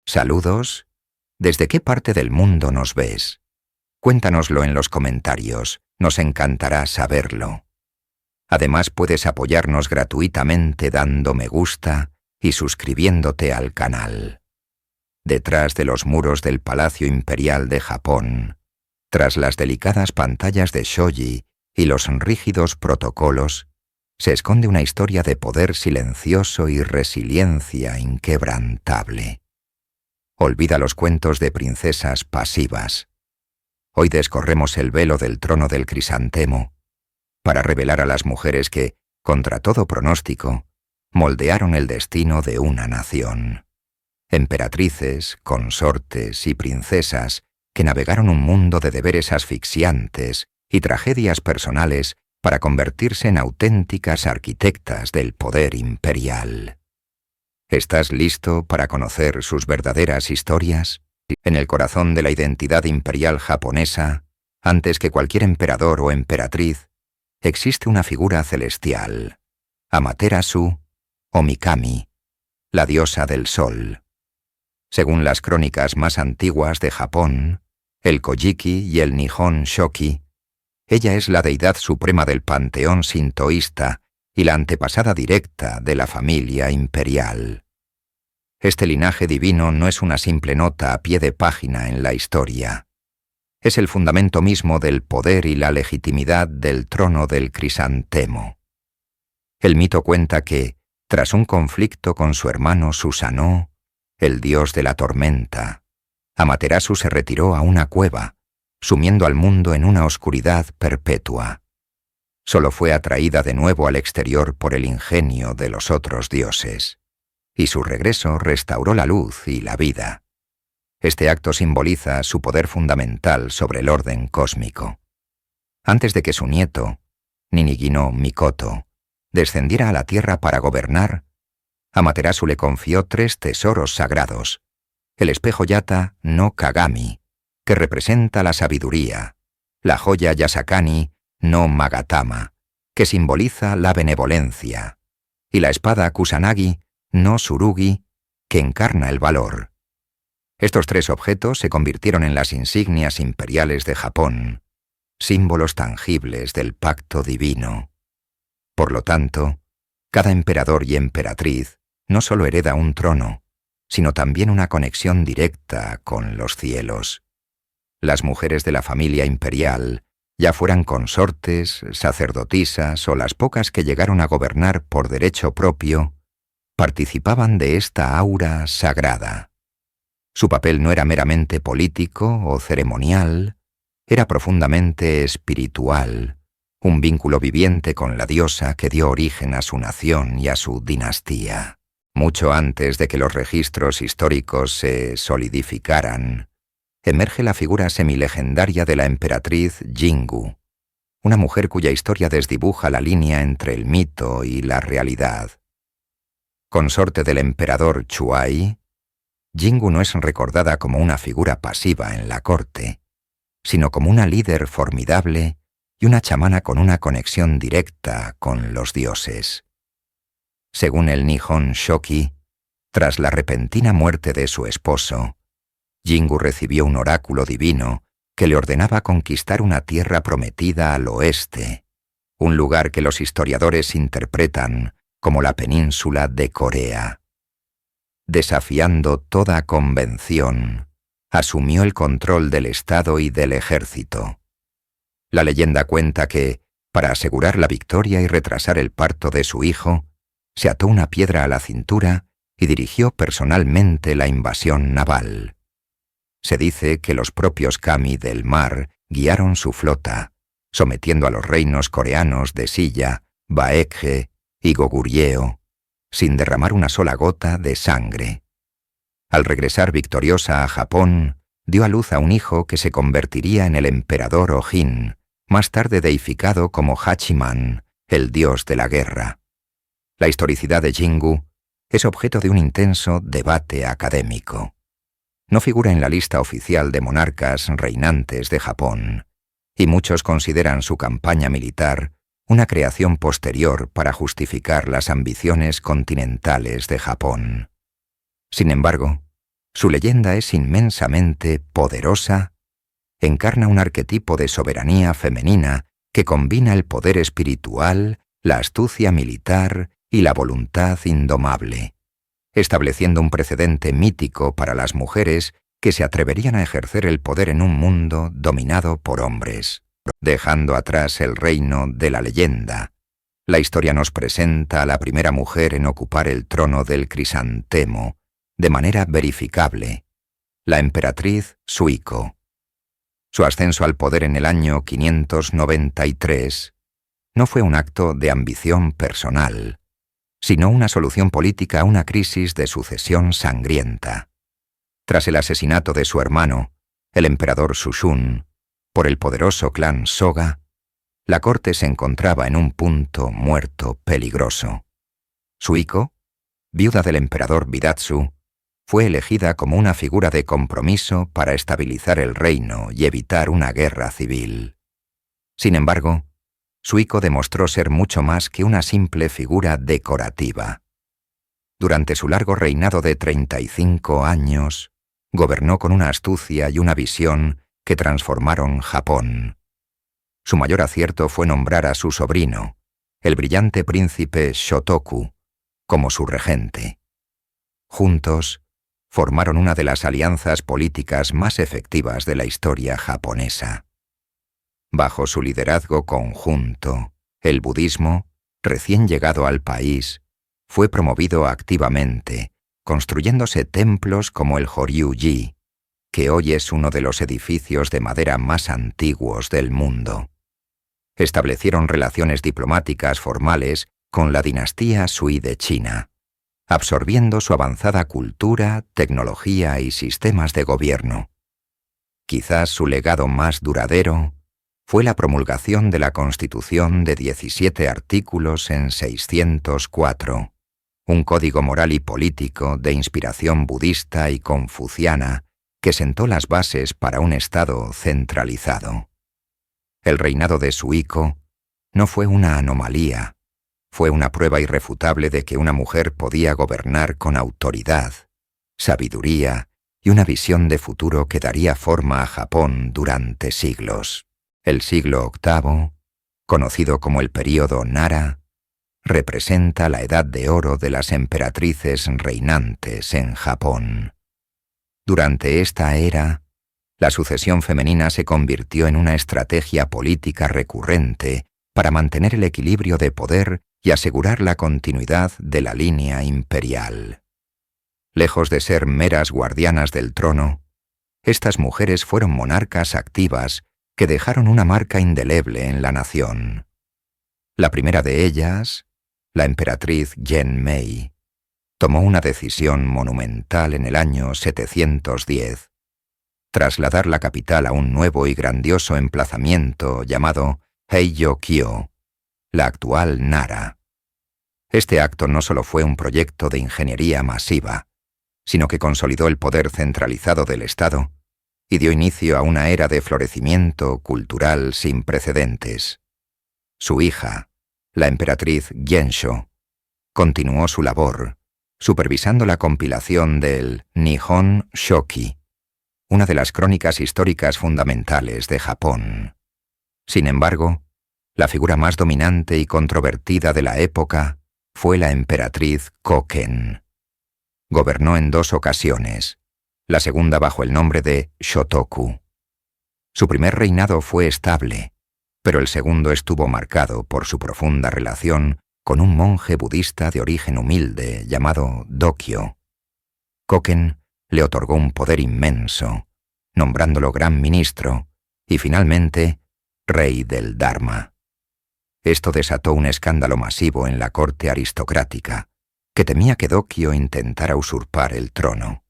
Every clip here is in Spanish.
Saludos. ¿Desde qué parte del mundo nos ves? Cuéntanoslo en los comentarios, nos encantará saberlo. Además puedes apoyarnos gratuitamente dando me gusta y suscribiéndote al canal. Detrás de los muros del Palacio Imperial de Japón, tras las delicadas pantallas de shoji y los rígidos protocolos, se esconde una historia de poder silencioso y resiliencia inquebrantable. Olvida los cuentos de princesas pasivas. Hoy descorremos el velo del trono del crisantemo para revelar a las mujeres que, contra todo pronóstico, moldearon el destino de una nación. Emperatrices, consortes y princesas que navegaron un mundo de deberes asfixiantes y tragedias personales para convertirse en auténticas arquitectas del poder imperial. ¿Estás listo para conocer sus verdaderas historias? En el corazón de la identidad imperial japonesa, antes que cualquier emperador o emperatriz, existe una figura celestial, Amaterasu o Mikami, la diosa del sol. Según las crónicas más antiguas de Japón, el Kojiki y el Nihon Shoki, ella es la deidad suprema del panteón sintoísta y la antepasada directa de la familia imperial. Este linaje divino no es una simple nota a pie de página en la historia. Es el fundamento mismo del poder y la legitimidad del trono del crisantemo. El mito cuenta que, tras un conflicto con su hermano Susanoo, el dios de la tormenta, Amaterasu se retiró a una cueva, sumiendo al mundo en una oscuridad perpetua. Solo fue atraída de nuevo al exterior por el ingenio de los otros dioses, y su regreso restauró la luz y la vida. Este acto simboliza su poder fundamental sobre el orden cósmico. Antes de que su nieto, Ninigi no Mikoto, descendiera a la tierra para gobernar, Amaterasu le confió 3 tesoros sagrados: el espejo Yata no Kagami, que representa la sabiduría, la joya Yasakani no Magatama, que simboliza la benevolencia, y la espada Kusanagi no Tsurugi, que encarna el valor. Estos 3 objetos se convirtieron en las insignias imperiales de Japón, símbolos tangibles del pacto divino. Por lo tanto, cada emperador y emperatriz no solo hereda un trono, sino también una conexión directa con los cielos. Las mujeres de la familia imperial, ya fueran consortes, sacerdotisas o las pocas que llegaron a gobernar por derecho propio, participaban de esta aura sagrada. Su papel no era meramente político o ceremonial, era profundamente espiritual, un vínculo viviente con la diosa que dio origen a su nación y a su dinastía. Mucho antes de que los registros históricos se solidificaran, emerge la figura semilegendaria de la emperatriz Jingu, una mujer cuya historia desdibuja la línea entre el mito y la realidad. Consorte del emperador Chuai, Jingu no es recordada como una figura pasiva en la corte, sino como una líder formidable y una chamana con una conexión directa con los dioses. Según el Nihon Shoki, tras la repentina muerte de su esposo, Jingu recibió un oráculo divino que le ordenaba conquistar una tierra prometida al oeste, un lugar que los historiadores interpretan como la península de Corea. Desafiando toda convención, asumió el control del Estado y del ejército. La leyenda cuenta que, para asegurar la victoria y retrasar el parto de su hijo, se ató una piedra a la cintura y dirigió personalmente la invasión naval. Se dice que los propios kami del mar guiaron su flota, sometiendo a los reinos coreanos de Silla, Baekje y Goguryeo, sin derramar una sola gota de sangre. Al regresar victoriosa a Japón, dio a luz a un hijo que se convertiría en el emperador Ojin, más tarde deificado como Hachiman, el dios de la guerra. La historicidad de Jingu es objeto de un intenso debate académico. No figura en la lista oficial de monarcas reinantes de Japón, y muchos consideran su campaña militar una creación posterior para justificar las ambiciones continentales de Japón. Sin embargo, Su leyenda es inmensamente poderosa, encarna un arquetipo de soberanía femenina que combina el poder espiritual, la astucia militar y la voluntad indomable, estableciendo un precedente mítico para las mujeres que se atreverían a ejercer el poder en un mundo dominado por hombres. Dejando atrás el reino de la leyenda, la historia nos presenta a la primera mujer en ocupar el trono del crisantemo, de manera verificable, la emperatriz Suiko. Su ascenso al poder en el año 593 no fue un acto de ambición personal, sino una solución política a una crisis de sucesión sangrienta. Tras el asesinato de su hermano, el emperador Sushun, por el poderoso clan Soga, la corte se encontraba en un punto muerto peligroso. Suiko, viuda del emperador Bidatsu, fue elegida como una figura de compromiso para estabilizar el reino y evitar una guerra civil. Sin embargo, Suiko demostró ser mucho más que una simple figura decorativa. Durante su largo reinado de 35 años, gobernó con una astucia y una visión que transformaron Japón. Su mayor acierto fue nombrar a su sobrino, el brillante príncipe Shotoku, como su regente. Juntos, formaron una de las alianzas políticas más efectivas de la historia japonesa. Bajo su liderazgo conjunto, el budismo, recién llegado al país, fue promovido activamente, construyéndose templos como el Horyūji, que hoy es uno de los edificios de madera más antiguos del mundo. Establecieron relaciones diplomáticas formales con la dinastía Sui de China, absorbiendo su avanzada cultura, tecnología y sistemas de gobierno. Quizás su legado más duradero fue la promulgación de la Constitución de 17 artículos en 604, un código moral y político de inspiración budista y confuciana que sentó las bases para un Estado centralizado. El reinado de Suiko no fue una anomalía, fue una prueba irrefutable de que una mujer podía gobernar con autoridad, sabiduría y una visión de futuro que daría forma a Japón durante siglos. El siglo VIII, conocido como el período Nara, representa la edad de oro de las emperatrices reinantes en Japón. Durante esta era, la sucesión femenina se convirtió en una estrategia política recurrente para mantener el equilibrio de poder y asegurar la continuidad de la línea imperial. Lejos de ser meras guardianas del trono, estas mujeres fueron monarcas activas que dejaron una marca indeleble en la nación. La primera de ellas, la emperatriz Genmei, tomó una decisión monumental en el año 710, trasladar la capital a un nuevo y grandioso emplazamiento llamado Heijō-kyō, la actual Nara. Este acto no solo fue un proyecto de ingeniería masiva, sino que consolidó el poder centralizado del Estado y dio inicio a una era de florecimiento cultural sin precedentes. Su hija, la emperatriz Gensho, continuó su labor, supervisando la compilación del Nihon Shoki, una de las crónicas históricas fundamentales de Japón. Sin embargo, la figura más dominante y controvertida de la época fue la emperatriz Koken. Gobernó en 2 ocasiones, la segunda bajo el nombre de Shotoku. Su primer reinado fue estable, pero el segundo estuvo marcado por su profunda relación con un monje budista de origen humilde llamado Dokyo. Koken le otorgó un poder inmenso, nombrándolo gran ministro y finalmente rey del Dharma. Esto desató un escándalo masivo en la corte aristocrática, que temía que Dokyo intentara usurpar el trono.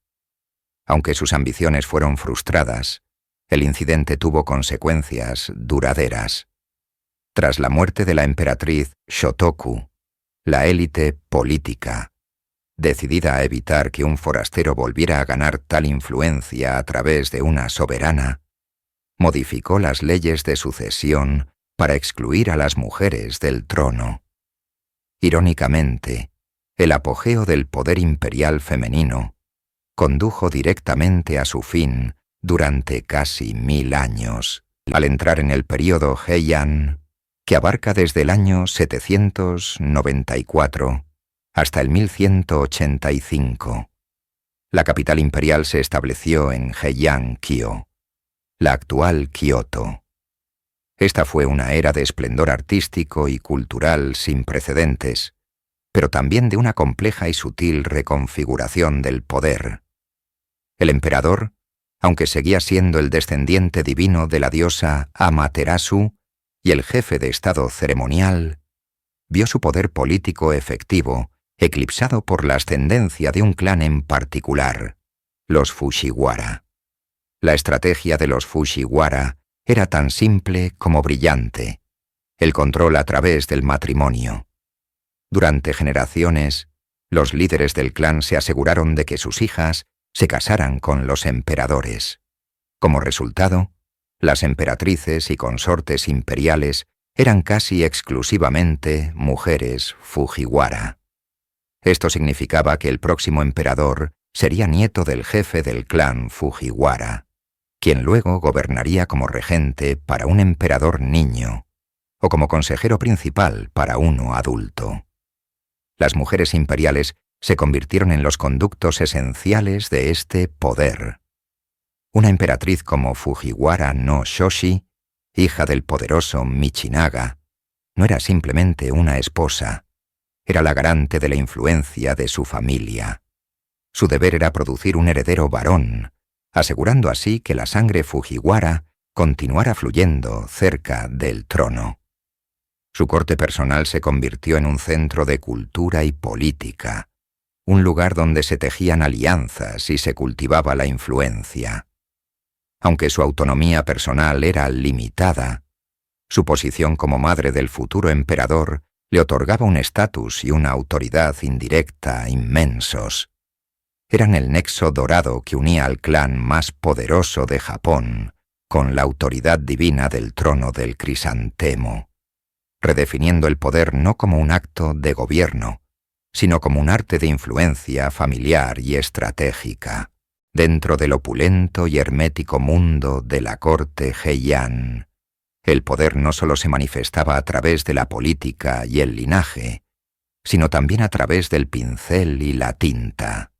Aunque sus ambiciones fueron frustradas, el incidente tuvo consecuencias duraderas. Tras la muerte de la emperatriz Shotoku, la élite política, decidida a evitar que un forastero volviera a ganar tal influencia a través de una soberana, modificó las leyes de sucesión para excluir a las mujeres del trono. Irónicamente, el apogeo del poder imperial femenino condujo directamente a su fin durante casi 1000 años, al entrar en el período Heian, que abarca desde el año 794 hasta el 1185. La capital imperial se estableció en Heian-kyo, la actual Kioto. Esta fue una era de esplendor artístico y cultural sin precedentes, pero también de una compleja y sutil reconfiguración del poder. El emperador, aunque seguía siendo el descendiente divino de la diosa Amaterasu y el jefe de estado ceremonial, vio su poder político efectivo eclipsado por la ascendencia de un clan en particular, los Fujiwara. La estrategia de los Fujiwara era tan simple como brillante: el control a través del matrimonio. Durante generaciones, los líderes del clan se aseguraron de que sus hijas se casaran con los emperadores. Como resultado, las emperatrices y consortes imperiales eran casi exclusivamente mujeres Fujiwara. Esto significaba que el próximo emperador sería nieto del jefe del clan Fujiwara, quien luego gobernaría como regente para un emperador niño, o como consejero principal para uno adulto. Las mujeres imperiales se convirtieron en los conductos esenciales de este poder. Una emperatriz como Fujiwara no Shoshi, hija del poderoso Michinaga, no era simplemente una esposa, era la garante de la influencia de su familia. Su deber era producir un heredero varón, asegurando así que la sangre Fujiwara continuara fluyendo cerca del trono. Su corte personal se convirtió en un centro de cultura y política, un lugar donde se tejían alianzas y se cultivaba la influencia. Aunque su autonomía personal era limitada, su posición como madre del futuro emperador le otorgaba un estatus y una autoridad indirecta inmensos. Eran el nexo dorado que unía al clan más poderoso de Japón con la autoridad divina del trono del crisantemo, redefiniendo el poder no como un acto de gobierno, sino como un arte de influencia familiar y estratégica, dentro del opulento y hermético mundo de la corte Heian. El poder no solo se manifestaba a través de la política y el linaje, sino también a través del pincel y la tinta.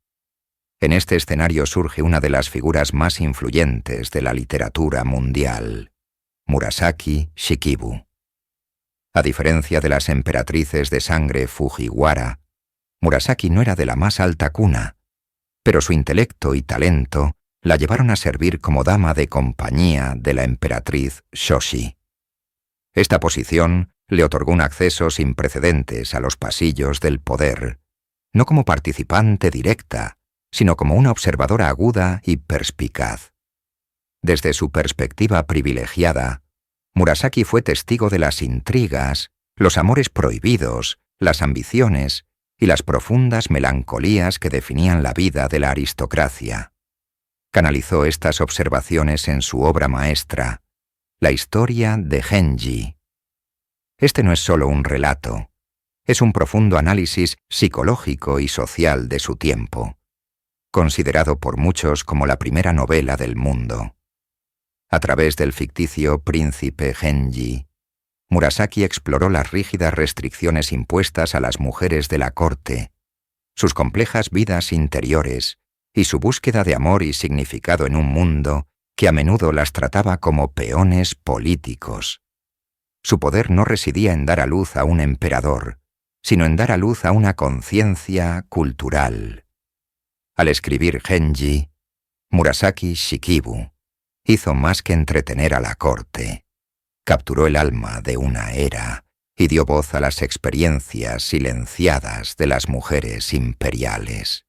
En este escenario surge una de las figuras más influyentes de la literatura mundial, Murasaki Shikibu. A diferencia de las emperatrices de sangre Fujiwara, Murasaki no era de la más alta cuna, pero su intelecto y talento la llevaron a servir como dama de compañía de la emperatriz Shoshi. Esta posición le otorgó un acceso sin precedentes a los pasillos del poder, no como participante directa, sino como una observadora aguda y perspicaz. Desde su perspectiva privilegiada, Murasaki fue testigo de las intrigas, los amores prohibidos, las ambiciones y las profundas melancolías que definían la vida de la aristocracia. Canalizó estas observaciones en su obra maestra, La historia de Genji. Este no es solo un relato, es un profundo análisis psicológico y social de su tiempo, considerado por muchos como la primera novela del mundo. A través del ficticio príncipe Genji, Murasaki exploró las rígidas restricciones impuestas a las mujeres de la corte, sus complejas vidas interiores y su búsqueda de amor y significado en un mundo que a menudo las trataba como peones políticos. Su poder no residía en dar a luz a un emperador, sino en dar a luz a una conciencia cultural. Al escribir Genji, Murasaki Shikibu hizo más que entretener a la corte. Capturó el alma de una era y dio voz a las experiencias silenciadas de las mujeres imperiales.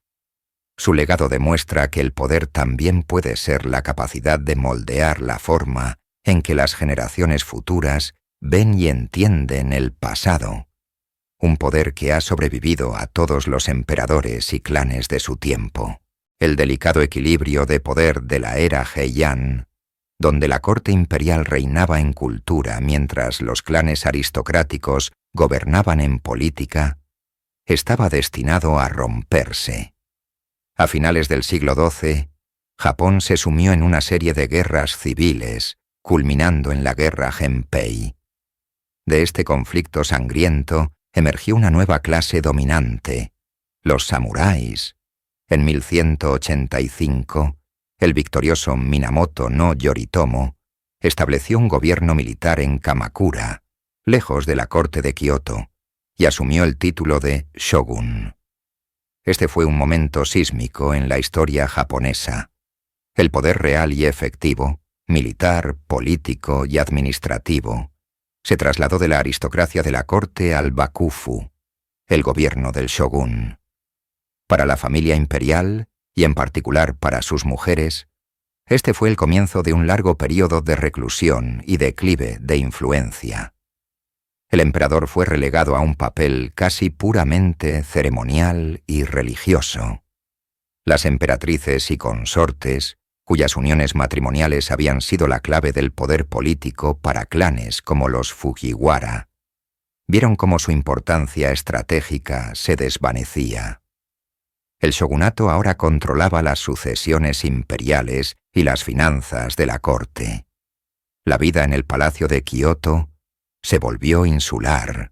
Su legado demuestra que el poder también puede ser la capacidad de moldear la forma en que las generaciones futuras ven y entienden el pasado, un poder que ha sobrevivido a todos los emperadores y clanes de su tiempo. El delicado equilibrio de poder de la era Heian, donde la corte imperial reinaba en cultura mientras los clanes aristocráticos gobernaban en política, estaba destinado a romperse. A finales del siglo XII, Japón se sumió en una serie de guerras civiles, culminando en la Guerra Genpei. De este conflicto sangriento emergió una nueva clase dominante, los samuráis. En 1185, el victorioso Minamoto no Yoritomo estableció un gobierno militar en Kamakura, lejos de la corte de Kioto, y asumió el título de shogun. Este fue un momento sísmico en la historia japonesa. El poder real y efectivo, militar, político y administrativo, se trasladó de la aristocracia de la corte al bakufu, el gobierno del shogun. Para la familia imperial, y en particular para sus mujeres, este fue el comienzo de un largo período de reclusión y declive de influencia. El emperador fue relegado a un papel casi puramente ceremonial y religioso. Las emperatrices y consortes, cuyas uniones matrimoniales habían sido la clave del poder político para clanes como los Fujiwara, vieron cómo su importancia estratégica se desvanecía. El shogunato ahora controlaba las sucesiones imperiales y las finanzas de la corte. La vida en el palacio de Kioto se volvió insular,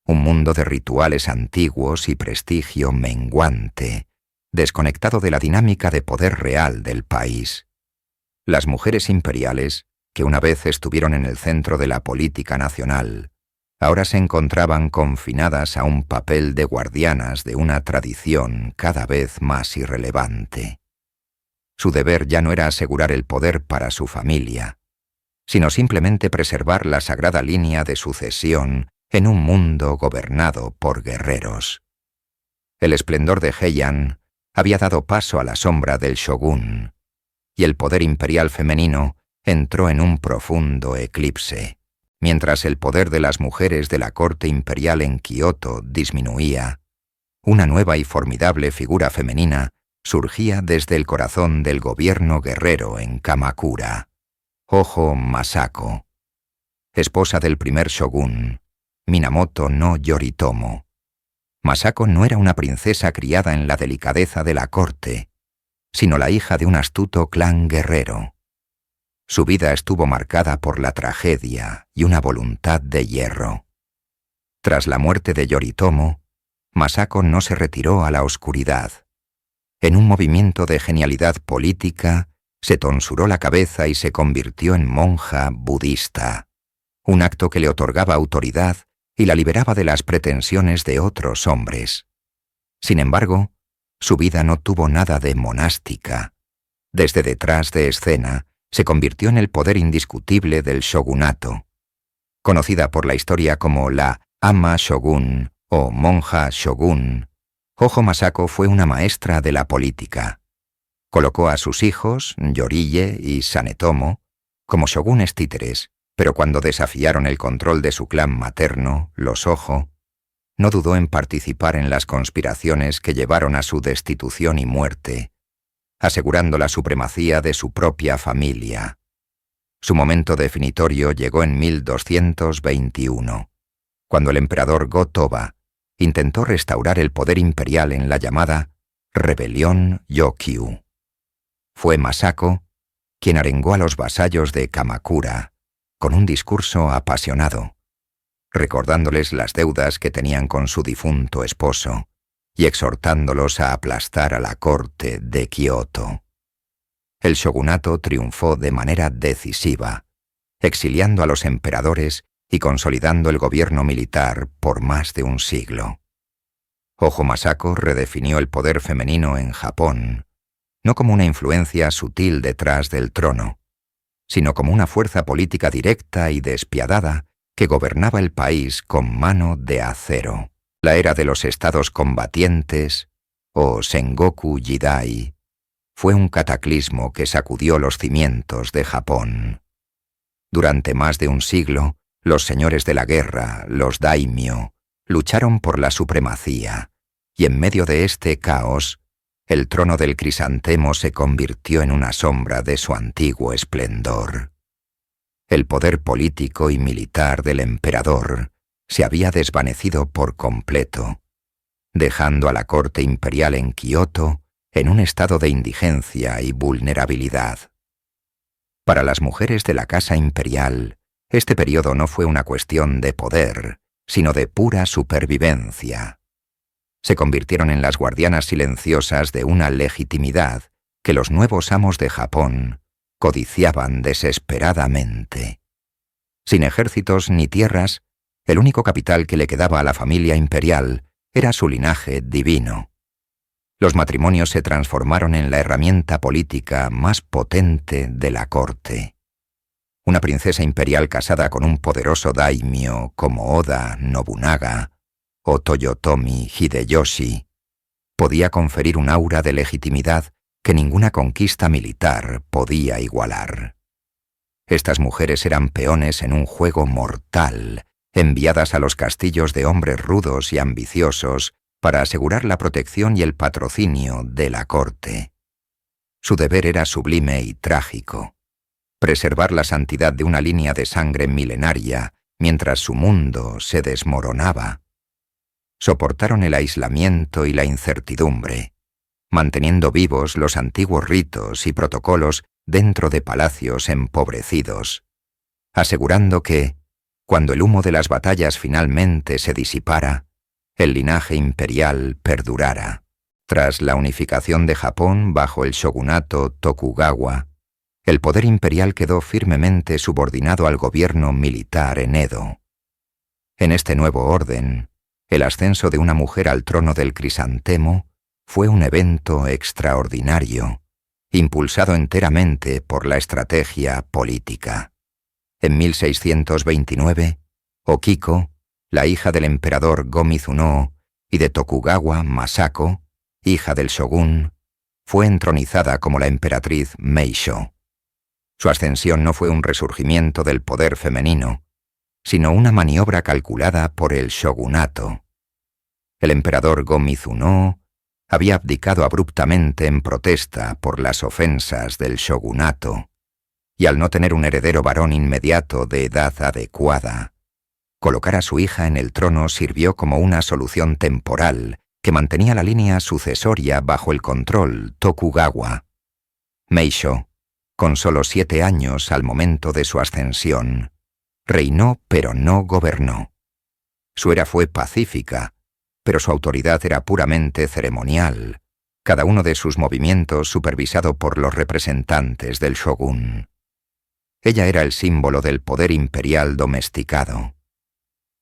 un mundo de rituales antiguos y prestigio menguante, desconectado de la dinámica de poder real del país. Las mujeres imperiales, que una vez estuvieron en el centro de la política nacional, ahora se encontraban confinadas a un papel de guardianas de una tradición cada vez más irrelevante. Su deber ya no era asegurar el poder para su familia, sino simplemente preservar la sagrada línea de sucesión en un mundo gobernado por guerreros. El esplendor de Heian había dado paso a la sombra del shogun, y el poder imperial femenino entró en un profundo eclipse. Mientras el poder de las mujeres de la corte imperial en Kioto disminuía, una nueva y formidable figura femenina surgía desde el corazón del gobierno guerrero en Kamakura, Hojo Masako, esposa del primer shogun, Minamoto no Yoritomo. Masako no era una princesa criada en la delicadeza de la corte, sino la hija de un astuto clan guerrero. Su vida estuvo marcada por la tragedia y una voluntad de hierro. Tras la muerte de Yoritomo, Masako no se retiró a la oscuridad. En un movimiento de genialidad política, se tonsuró la cabeza y se convirtió en monja budista, un acto que le otorgaba autoridad y la liberaba de las pretensiones de otros hombres. Sin embargo, su vida no tuvo nada de monástica. Desde detrás de escena, se convirtió en el poder indiscutible del shogunato. Conocida por la historia como la ama shogun o monja shogun, Hojo Masako fue una maestra de la política. Colocó a sus hijos, Yorille y Sanetomo, como shogunes títeres, pero cuando desafiaron el control de su clan materno, los Hojo, no dudó en participar en las conspiraciones que llevaron a su destitución y muerte, asegurando la supremacía de su propia familia. Su momento definitorio llegó en 1221, cuando el emperador Go-Toba intentó restaurar el poder imperial en la llamada Rebelión Yokyu. Fue Masako quien arengó a los vasallos de Kamakura con un discurso apasionado, recordándoles las deudas que tenían con su difunto esposo y exhortándolos a aplastar a la corte de Kioto. El shogunato triunfó de manera decisiva, exiliando a los emperadores y consolidando el gobierno militar por más de un siglo. Hojo Masako redefinió el poder femenino en Japón, no como una influencia sutil detrás del trono, sino como una fuerza política directa y despiadada que gobernaba el país con mano de acero. La era de los estados combatientes, o Sengoku Jidai, fue un cataclismo que sacudió los cimientos de Japón. Durante más de un siglo, los señores de la guerra, los daimyo, lucharon por la supremacía, y en medio de este caos, el trono del crisantemo se convirtió en una sombra de su antiguo esplendor. El poder político y militar del emperador se había desvanecido por completo, dejando a la corte imperial en Kioto en un estado de indigencia y vulnerabilidad. Para las mujeres de la casa imperial, este periodo no fue una cuestión de poder, sino de pura supervivencia. Se convirtieron en las guardianas silenciosas de una legitimidad que los nuevos amos de Japón codiciaban desesperadamente. Sin ejércitos ni tierras, el único capital que le quedaba a la familia imperial era su linaje divino. Los matrimonios se transformaron en la herramienta política más potente de la corte. Una princesa imperial casada con un poderoso daimyo como Oda Nobunaga o Toyotomi Hideyoshi podía conferir un aura de legitimidad que ninguna conquista militar podía igualar. Estas mujeres eran peones en un juego mortal, enviadas a los castillos de hombres rudos y ambiciosos para asegurar la protección y el patrocinio de la corte. Su deber era sublime y trágico: preservar la santidad de una línea de sangre milenaria mientras su mundo se desmoronaba. Soportaron el aislamiento y la incertidumbre, manteniendo vivos los antiguos ritos y protocolos dentro de palacios empobrecidos, asegurando que, cuando el humo de las batallas finalmente se disipara, el linaje imperial perdurara. Tras la unificación de Japón bajo el shogunato Tokugawa, el poder imperial quedó firmemente subordinado al gobierno militar en Edo. En este nuevo orden, el ascenso de una mujer al trono del crisantemo fue un evento extraordinario, impulsado enteramente por la estrategia política. En 1629, Okiko, la hija del emperador Go-Mizunoo y de Tokugawa Masako, hija del shogun, fue entronizada como la emperatriz Meisho. Su ascensión no fue un resurgimiento del poder femenino, sino una maniobra calculada por el shogunato. El emperador Go-Mizunoo había abdicado abruptamente en protesta por las ofensas del shogunato, y al no tener un heredero varón inmediato de edad adecuada, colocar a su hija en el trono sirvió como una solución temporal que mantenía la línea sucesoria bajo el control Tokugawa. Meisho, con solo 7 años al momento de su ascensión, reinó pero no gobernó. Su era fue pacífica, pero su autoridad era puramente ceremonial, cada uno de sus movimientos supervisado por los representantes del shogun. Ella era el símbolo del poder imperial domesticado.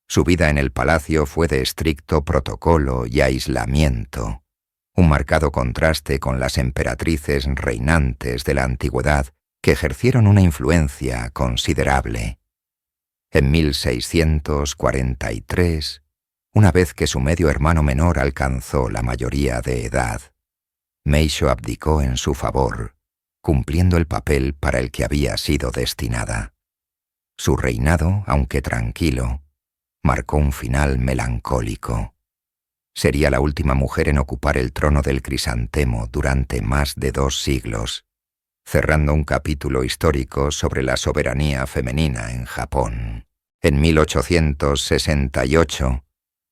Su vida en el palacio fue de estricto protocolo y aislamiento, un marcado contraste con las emperatrices reinantes de la antigüedad que ejercieron una influencia considerable. En 1643, una vez que su medio hermano menor alcanzó la mayoría de edad, Meisho abdicó en su favor, cumpliendo el papel para el que había sido destinada. Su reinado, aunque tranquilo, marcó un final melancólico. Sería la última mujer en ocupar el trono del crisantemo durante más de 2 siglos, cerrando un capítulo histórico sobre la soberanía femenina en Japón. En 1868,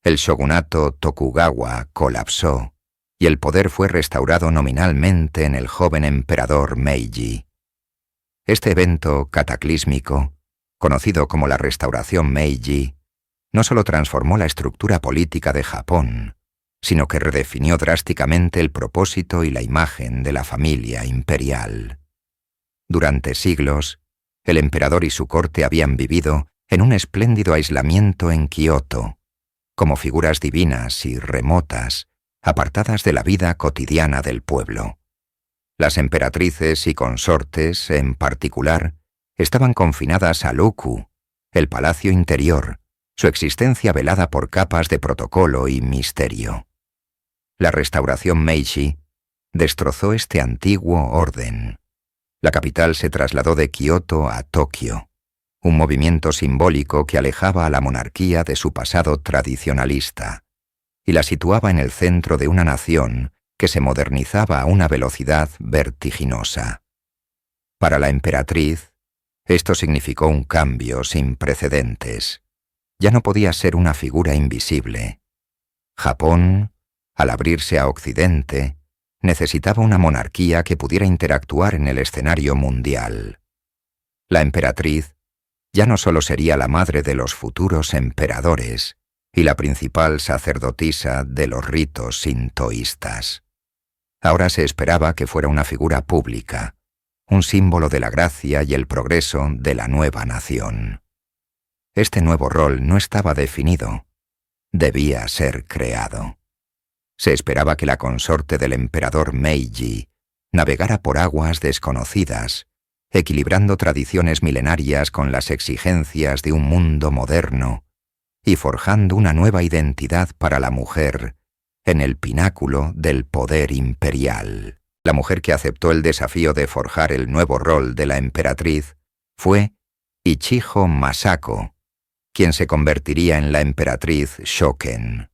el shogunato Tokugawa colapsó y el poder fue restaurado nominalmente en el joven emperador Meiji. Este evento cataclísmico, conocido como la Restauración Meiji, no solo transformó la estructura política de Japón, sino que redefinió drásticamente el propósito y la imagen de la familia imperial. Durante siglos, el emperador y su corte habían vivido en un espléndido aislamiento en Kioto, como figuras divinas y remotas, apartadas de la vida cotidiana del pueblo. Las emperatrices y consortes, en particular, estaban confinadas a Luku, el palacio interior, su existencia velada por capas de protocolo y misterio. La restauración Meiji destrozó este antiguo orden. La capital se trasladó de Kioto a Tokio, un movimiento simbólico que alejaba a la monarquía de su pasado tradicionalista y la situaba en el centro de una nación que se modernizaba a una velocidad vertiginosa. Para la emperatriz, esto significó un cambio sin precedentes. Ya no podía ser una figura invisible. Japón, al abrirse a Occidente, necesitaba una monarquía que pudiera interactuar en el escenario mundial. La emperatriz ya no solo sería la madre de los futuros emperadores y la principal sacerdotisa de los ritos sintoístas. Ahora se esperaba que fuera una figura pública, un símbolo de la gracia y el progreso de la nueva nación. Este nuevo rol no estaba definido, debía ser creado. Se esperaba que la consorte del emperador Meiji navegara por aguas desconocidas, equilibrando tradiciones milenarias con las exigencias de un mundo moderno y forjando una nueva identidad para la mujer en el pináculo del poder imperial. La mujer que aceptó el desafío de forjar el nuevo rol de la emperatriz fue Ichijo Masako, quien se convertiría en la emperatriz Shoken.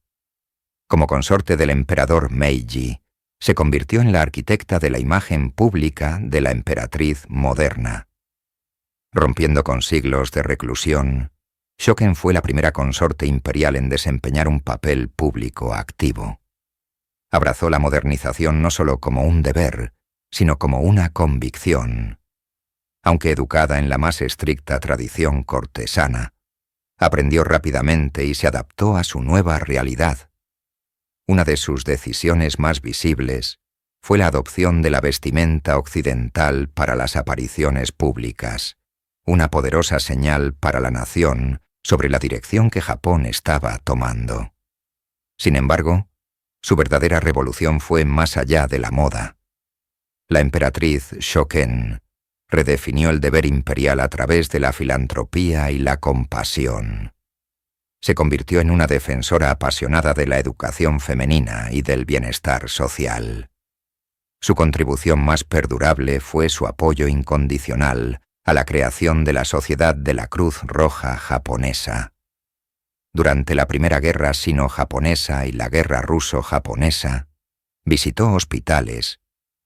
Como consorte del emperador Meiji, se convirtió en la arquitecta de la imagen pública de la emperatriz moderna. Rompiendo con siglos de reclusión, Shoken fue la primera consorte imperial en desempeñar un papel público activo. Abrazó la modernización no solo como un deber, sino como una convicción. Aunque educada en la más estricta tradición cortesana, aprendió rápidamente y se adaptó a su nueva realidad. Una de sus decisiones más visibles fue la adopción de la vestimenta occidental para las apariciones públicas, una poderosa señal para la nación sobre la dirección que Japón estaba tomando. Sin embargo, su verdadera revolución fue más allá de la moda. La emperatriz Shoken redefinió el deber imperial a través de la filantropía y la compasión. Se convirtió en una defensora apasionada de la educación femenina y del bienestar social. Su contribución más perdurable fue su apoyo incondicional a la creación de la Sociedad de la Cruz Roja Japonesa. Durante la Primera Guerra Sino-Japonesa y la Guerra Ruso-Japonesa, visitó hospitales,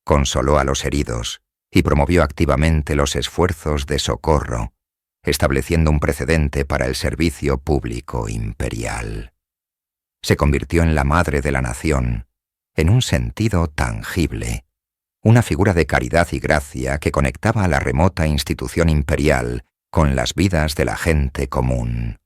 consoló a los heridos y promovió activamente los esfuerzos de socorro, estableciendo un precedente para el servicio público imperial. Se convirtió en la madre de la nación, en un sentido tangible, una figura de caridad y gracia que conectaba a la remota institución imperial con las vidas de la gente común.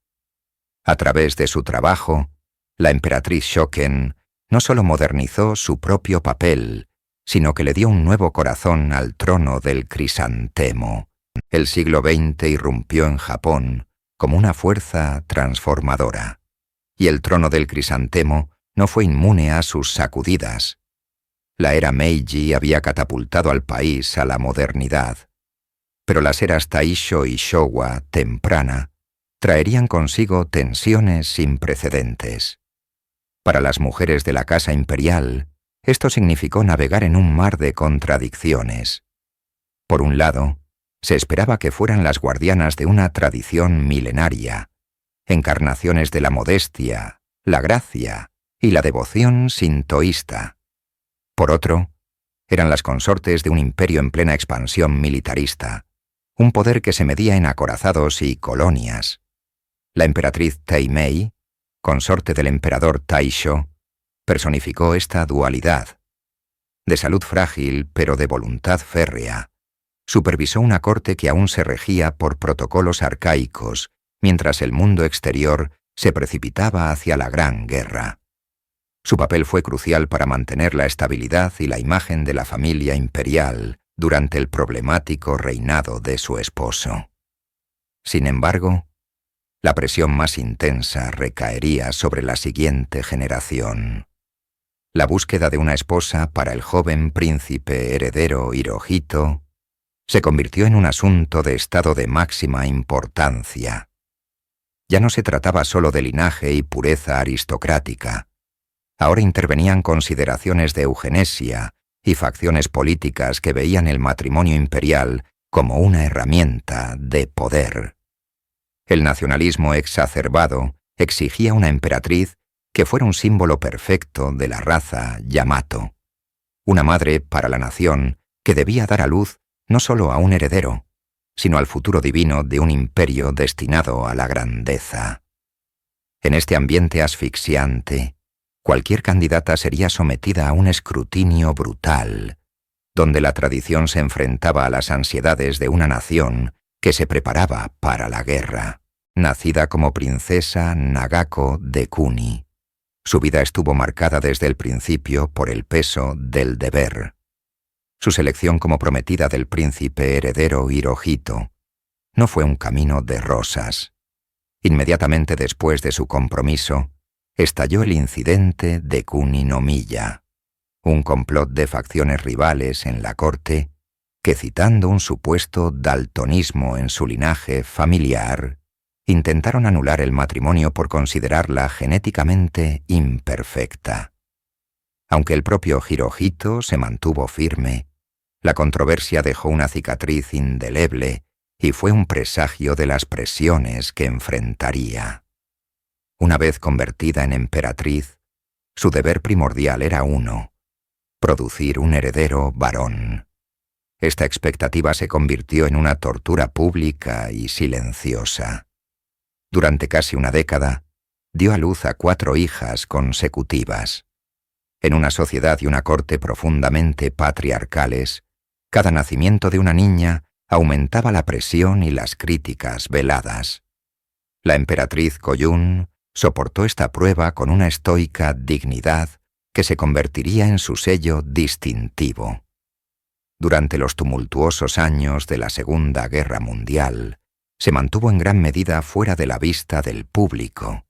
A través de su trabajo, la emperatriz Shoken no solo modernizó su propio papel, sino que le dio un nuevo corazón al trono del crisantemo. El siglo XX irrumpió en Japón como una fuerza transformadora, y el trono del crisantemo no fue inmune a sus sacudidas. La era Meiji había catapultado al país a la modernidad, pero las eras Taisho y Showa temprana traerían consigo tensiones sin precedentes. Para las mujeres de la casa imperial, esto significó navegar en un mar de contradicciones. Por un lado, se esperaba que fueran las guardianas de una tradición milenaria, encarnaciones de la modestia, la gracia y la devoción sintoísta. Por otro, eran las consortes de un imperio en plena expansión militarista, un poder que se medía en acorazados y colonias. La emperatriz Teimei, consorte del emperador Taisho, personificó esta dualidad. De salud frágil, pero de voluntad férrea, supervisó una corte que aún se regía por protocolos arcaicos, mientras el mundo exterior se precipitaba hacia la Gran Guerra. Su papel fue crucial para mantener la estabilidad y la imagen de la familia imperial durante el problemático reinado de su esposo. Sin embargo, la presión más intensa recaería sobre la siguiente generación. La búsqueda de una esposa para el joven príncipe heredero Hirohito se convirtió en un asunto de estado de máxima importancia. Ya no se trataba solo de linaje y pureza aristocrática. Ahora intervenían consideraciones de eugenesia y facciones políticas que veían el matrimonio imperial como una herramienta de poder. El nacionalismo exacerbado exigía una emperatriz que fuera un símbolo perfecto de la raza Yamato, una madre para la nación que debía dar a luz no solo a un heredero, sino al futuro divino de un imperio destinado a la grandeza. En este ambiente asfixiante, cualquier candidata sería sometida a un escrutinio brutal, donde la tradición se enfrentaba a las ansiedades de una nación que se preparaba para la guerra. Nacida como princesa Nagako de Kuni, su vida estuvo marcada desde el principio por el peso del deber. Su selección como prometida del príncipe heredero Hirohito no fue un camino de rosas. Inmediatamente después de su compromiso, estalló el incidente de Kuni-no-miya, un complot de facciones rivales en la corte que, citando un supuesto daltonismo en su linaje familiar, intentaron anular el matrimonio por considerarla genéticamente imperfecta. Aunque el propio Hirohito se mantuvo firme, la controversia dejó una cicatriz indeleble y fue un presagio de las presiones que enfrentaría. Una vez convertida en emperatriz, su deber primordial era uno: producir un heredero varón. Esta expectativa se convirtió en una tortura pública y silenciosa. Durante casi una década, dio a luz a 4 hijas consecutivas. En una sociedad y una corte profundamente patriarcales, cada nacimiento de una niña aumentaba la presión y las críticas veladas. La emperatriz Koyun soportó esta prueba con una estoica dignidad que se convertiría en su sello distintivo. Durante los tumultuosos años de la Segunda Guerra Mundial, se mantuvo en gran medida fuera de la vista del público,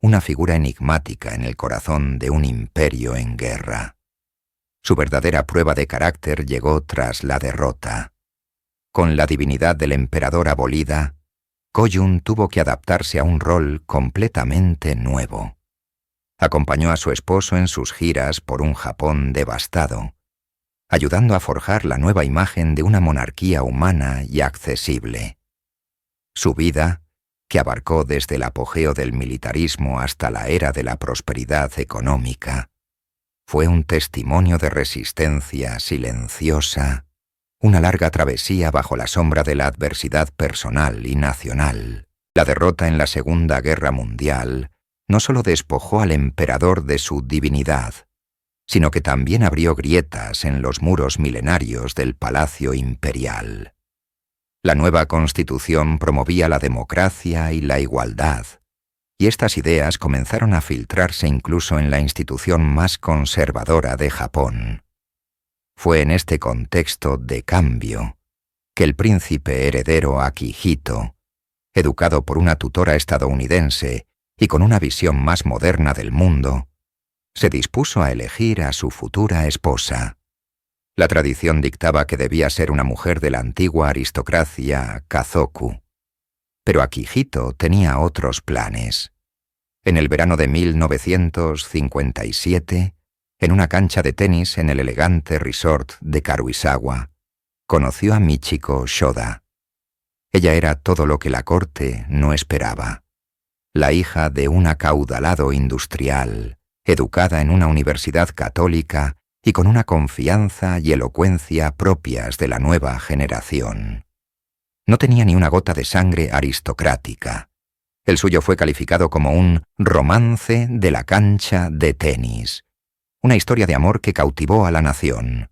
una figura enigmática en el corazón de un imperio en guerra. Su verdadera prueba de carácter llegó tras la derrota. Con la divinidad del emperador abolida, Koyun tuvo que adaptarse a un rol completamente nuevo. Acompañó a su esposo en sus giras por un Japón devastado, ayudando a forjar la nueva imagen de una monarquía humana y accesible. Su vida, que abarcó desde el apogeo del militarismo hasta la era de la prosperidad económica, fue un testimonio de resistencia silenciosa, una larga travesía bajo la sombra de la adversidad personal y nacional. La derrota en la Segunda Guerra Mundial no solo despojó al emperador de su divinidad, sino que también abrió grietas en los muros milenarios del Palacio Imperial. La nueva constitución promovía la democracia y la igualdad, y estas ideas comenzaron a filtrarse incluso en la institución más conservadora de Japón. Fue en este contexto de cambio que el príncipe heredero Akihito, educado por una tutora estadounidense y con una visión más moderna del mundo, se dispuso a elegir a su futura esposa. La tradición dictaba que debía ser una mujer de la antigua aristocracia Kazoku. Pero Akihito tenía otros planes. En el verano de 1957, en una cancha de tenis en el elegante resort de Karuizawa, conoció a Michiko Shoda. Ella era todo lo que la corte no esperaba. La hija de un acaudalado industrial, educada en una universidad católica y con una confianza y elocuencia propias de la nueva generación. No tenía ni una gota de sangre aristocrática. El suyo fue calificado como un romance de la cancha de tenis, una historia de amor que cautivó a la nación.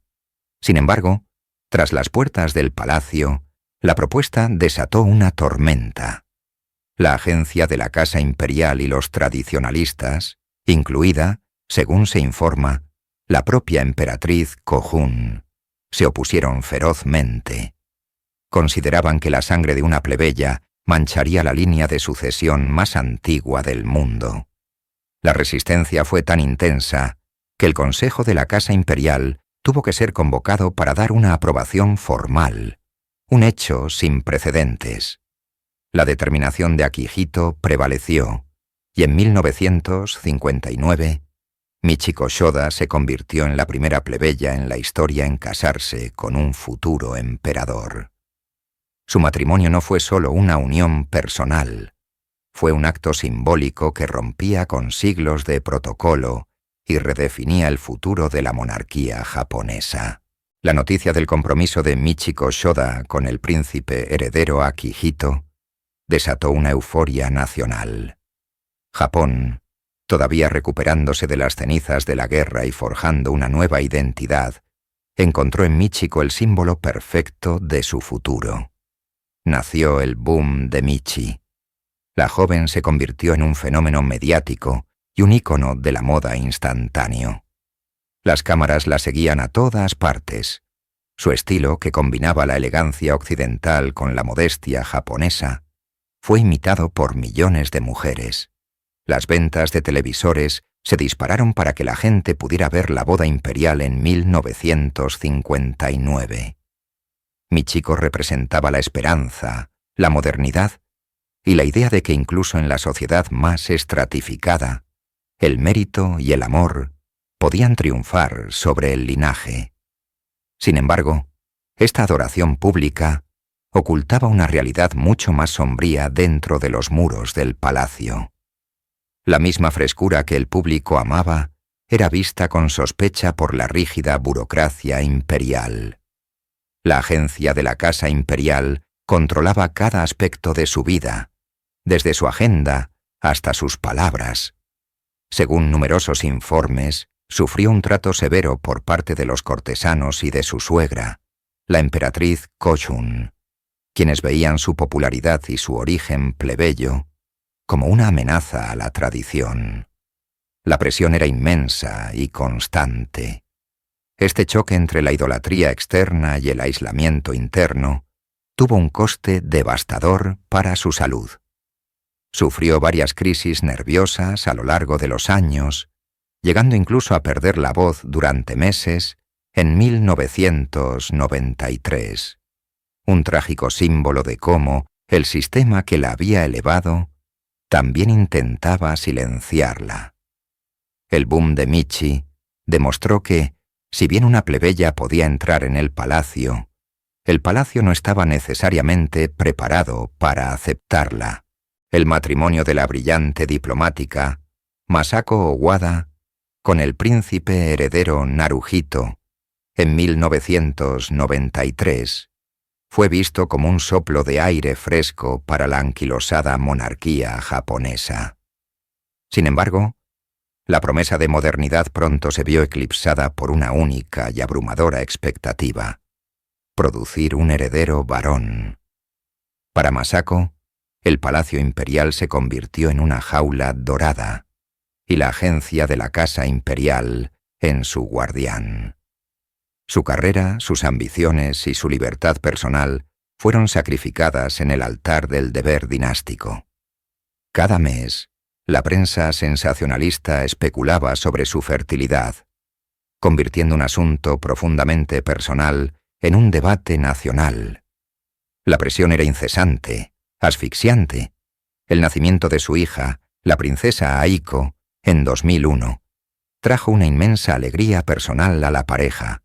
Sin embargo, tras las puertas del palacio, la propuesta desató una tormenta. La agencia de la Casa Imperial y los tradicionalistas, incluida, según se informa, la propia emperatriz Kojun, se opusieron ferozmente. Consideraban que la sangre de una plebeya mancharía la línea de sucesión más antigua del mundo. La resistencia fue tan intensa que el Consejo de la Casa Imperial tuvo que ser convocado para dar una aprobación formal, un hecho sin precedentes. La determinación de Akihito prevaleció, y en 1959, Michiko Shoda se convirtió en la primera plebeya en la historia en casarse con un futuro emperador. Su matrimonio no fue solo una unión personal, fue un acto simbólico que rompía con siglos de protocolo y redefinía el futuro de la monarquía japonesa. La noticia del compromiso de Michiko Shoda con el príncipe heredero Akihito desató una euforia nacional. Japón, Todavía recuperándose de las cenizas de la guerra y forjando una nueva identidad, encontró en Michiko el símbolo perfecto de su futuro. Nació el boom de Michi. La joven se convirtió en un fenómeno mediático y un ícono de la moda instantáneo. Las cámaras la seguían a todas partes. Su estilo, que combinaba la elegancia occidental con la modestia japonesa, fue imitado por millones de mujeres. Las ventas de televisores se dispararon para que la gente pudiera ver la boda imperial en 1959. Michiko representaba la esperanza, la modernidad y la idea de que incluso en la sociedad más estratificada, el mérito y el amor podían triunfar sobre el linaje. Sin embargo, esta adoración pública ocultaba una realidad mucho más sombría dentro de los muros del palacio. La misma frescura que el público amaba era vista con sospecha por la rígida burocracia imperial. La agencia de la Casa Imperial controlaba cada aspecto de su vida, desde su agenda hasta sus palabras. Según numerosos informes, sufrió un trato severo por parte de los cortesanos y de su suegra, la emperatriz Kochun, quienes veían su popularidad y su origen plebeyo como una amenaza a la tradición. La presión era inmensa y constante. Este choque entre la idolatría externa y el aislamiento interno tuvo un coste devastador para su salud. Sufrió varias crisis nerviosas a lo largo de los años, llegando incluso a perder la voz durante meses en 1993. Un trágico símbolo de cómo el sistema que la había elevado también intentaba silenciarla. El boom de Michi demostró que, si bien una plebeya podía entrar en el palacio no estaba necesariamente preparado para aceptarla. El matrimonio de la brillante diplomática, Masako Owada, con el príncipe heredero Naruhito, en 1993, fue visto como un soplo de aire fresco para la anquilosada monarquía japonesa. Sin embargo, la promesa de modernidad pronto se vio eclipsada por una única y abrumadora expectativa: producir un heredero varón. Para Masako, el palacio imperial se convirtió en una jaula dorada, y la agencia de la Casa Imperial en su guardián. Su carrera, sus ambiciones y su libertad personal fueron sacrificadas en el altar del deber dinástico. Cada mes, la prensa sensacionalista especulaba sobre su fertilidad, convirtiendo un asunto profundamente personal en un debate nacional. La presión era incesante, asfixiante. El nacimiento de su hija, la princesa Aiko, en 2001, trajo una inmensa alegría personal a la pareja,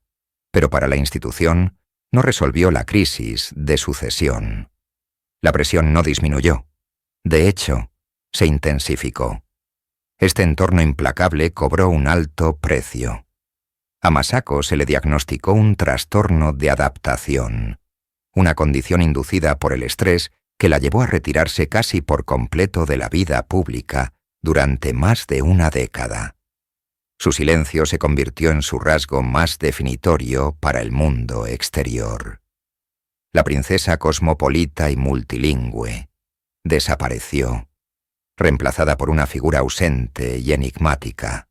pero para la institución no resolvió la crisis de sucesión. La presión no disminuyó. De hecho, se intensificó. Este entorno implacable cobró un alto precio. A Masako se le diagnosticó un trastorno de adaptación, una condición inducida por el estrés que la llevó a retirarse casi por completo de la vida pública durante más de una década. Su silencio se convirtió en su rasgo más definitorio para el mundo exterior. La princesa cosmopolita y multilingüe desapareció, reemplazada por una figura ausente y enigmática.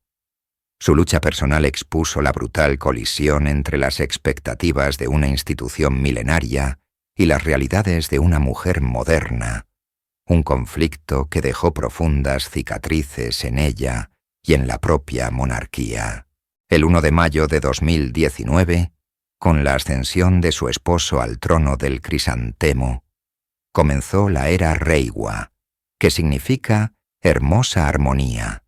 Su lucha personal expuso la brutal colisión entre las expectativas de una institución milenaria y las realidades de una mujer moderna, un conflicto que dejó profundas cicatrices en ella y en la propia monarquía. El 1 de mayo de 2019, con la ascensión de su esposo al trono del crisantemo, comenzó la era Reiwa, que significa hermosa armonía.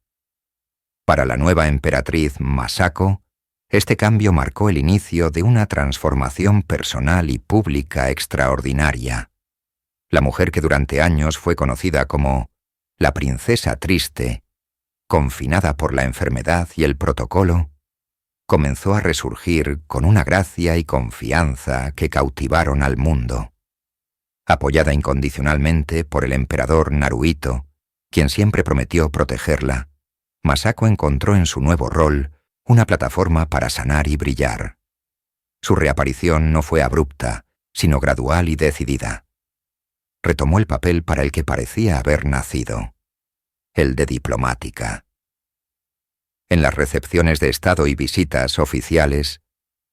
Para la nueva emperatriz Masako, este cambio marcó el inicio de una transformación personal y pública extraordinaria. La mujer que durante años fue conocida como la princesa triste, confinada por la enfermedad y el protocolo, comenzó a resurgir con una gracia y confianza que cautivaron al mundo. Apoyada incondicionalmente por el emperador Naruhito, quien siempre prometió protegerla, Masako encontró en su nuevo rol una plataforma para sanar y brillar. Su reaparición no fue abrupta, sino gradual y decidida. Retomó el papel para el que parecía haber nacido, el de diplomática. En las recepciones de Estado y visitas oficiales,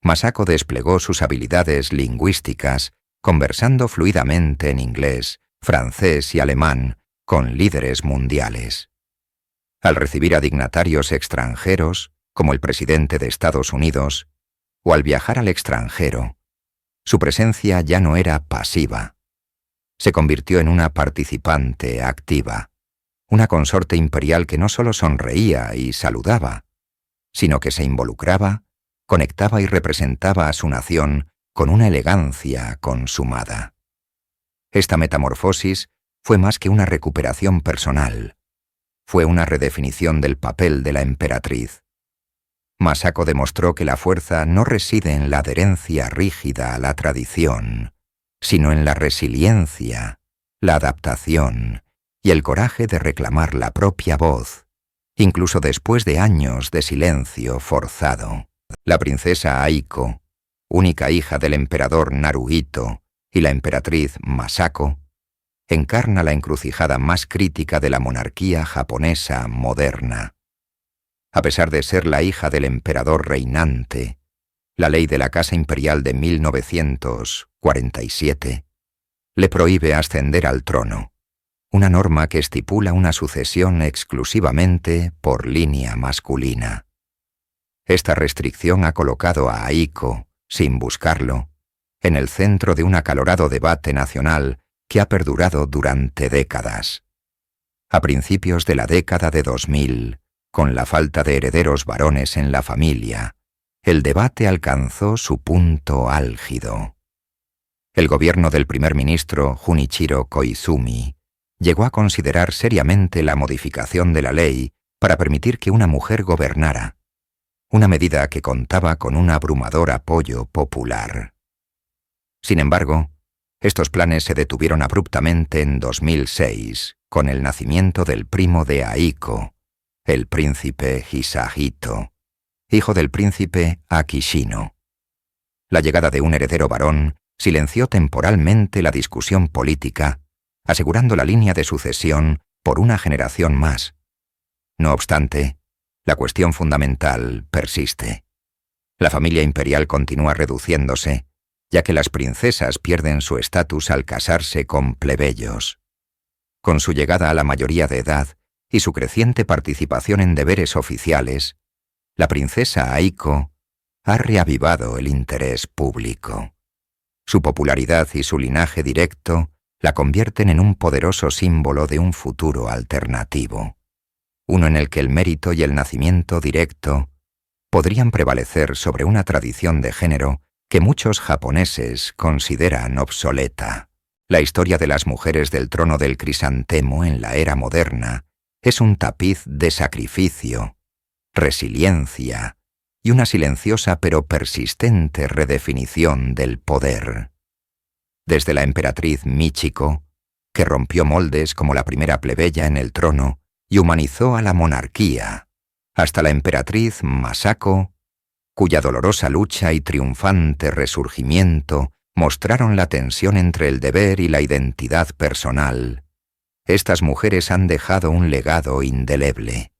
Masako desplegó sus habilidades lingüísticas conversando fluidamente en inglés, francés y alemán con líderes mundiales. Al recibir a dignatarios extranjeros, como el presidente de Estados Unidos, o al viajar al extranjero, su presencia ya no era pasiva. Se convirtió en una participante activa, una consorte imperial que no solo sonreía y saludaba, sino que se involucraba, conectaba y representaba a su nación con una elegancia consumada. Esta metamorfosis fue más que una recuperación personal, fue una redefinición del papel de la emperatriz. Masako demostró que la fuerza no reside en la adherencia rígida a la tradición, sino en la resiliencia, la adaptación y el coraje de reclamar la propia voz, incluso después de años de silencio forzado. La princesa Aiko, única hija del emperador Naruhito y la emperatriz Masako, encarna la encrucijada más crítica de la monarquía japonesa moderna. A pesar de ser la hija del emperador reinante, la ley de la Casa Imperial de 1947 le prohíbe ascender al trono, una norma que estipula una sucesión exclusivamente por línea masculina. Esta restricción ha colocado a Aiko, sin buscarlo, en el centro de un acalorado debate nacional que ha perdurado durante décadas. A principios de la década de 2000, con la falta de herederos varones en la familia, el debate alcanzó su punto álgido. El gobierno del primer ministro Junichiro Koizumi llegó a considerar seriamente la modificación de la ley para permitir que una mujer gobernara, una medida que contaba con un abrumador apoyo popular. Sin embargo, estos planes se detuvieron abruptamente en 2006, con el nacimiento del primo de Aiko, el príncipe Hisahito, hijo del príncipe Akishino. La llegada de un heredero varón silenció temporalmente la discusión política, asegurando la línea de sucesión por una generación más. No obstante, la cuestión fundamental persiste. La familia imperial continúa reduciéndose, ya que las princesas pierden su estatus al casarse con plebeyos. Con su llegada a la mayoría de edad y su creciente participación en deberes oficiales, la princesa Aiko ha reavivado el interés público. Su popularidad y su linaje directo la convierten en un poderoso símbolo de un futuro alternativo, uno en el que el mérito y el nacimiento directo podrían prevalecer sobre una tradición de género que muchos japoneses consideran obsoleta. La historia de las mujeres del trono del crisantemo en la era moderna es un tapiz de sacrificio, resiliencia y una silenciosa pero persistente redefinición del poder. Desde la emperatriz Michiko, que rompió moldes como la primera plebeya en el trono y humanizó a la monarquía, hasta la emperatriz Masako, cuya dolorosa lucha y triunfante resurgimiento mostraron la tensión entre el deber y la identidad personal. Estas mujeres han dejado un legado indeleble.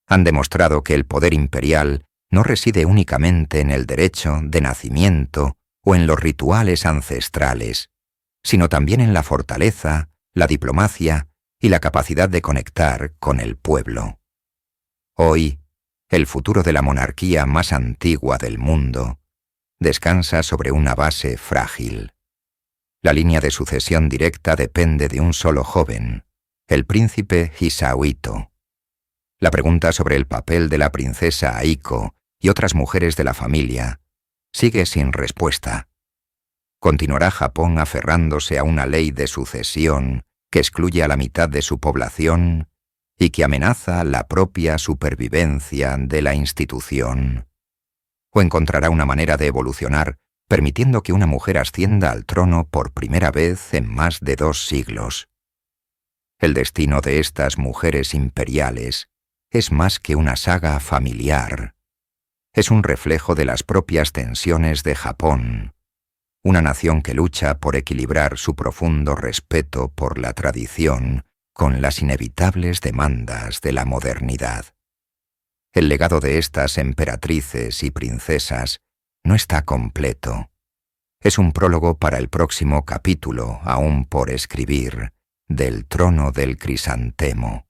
Han demostrado que el poder imperial no reside únicamente en el derecho de nacimiento o en los rituales ancestrales, sino también en la fortaleza, la diplomacia y la capacidad de conectar con el pueblo. Hoy, el futuro de la monarquía más antigua del mundo descansa sobre una base frágil. La línea de sucesión directa depende de un solo joven, el príncipe Hisahito. La pregunta sobre el papel de la princesa Aiko y otras mujeres de la familia sigue sin respuesta. ¿Continuará Japón aferrándose a una ley de sucesión que excluye a la mitad de su población y que amenaza la propia supervivencia de la institución? ¿O encontrará una manera de evolucionar permitiendo que una mujer ascienda al trono por primera vez en más de 2 siglos? El destino de estas mujeres imperiales es más que una saga familiar. Es un reflejo de las propias tensiones de Japón, una nación que lucha por equilibrar su profundo respeto por la tradición con las inevitables demandas de la modernidad. El legado de estas emperatrices y princesas no está completo. Es un prólogo para el próximo capítulo, aún por escribir, del trono del crisantemo.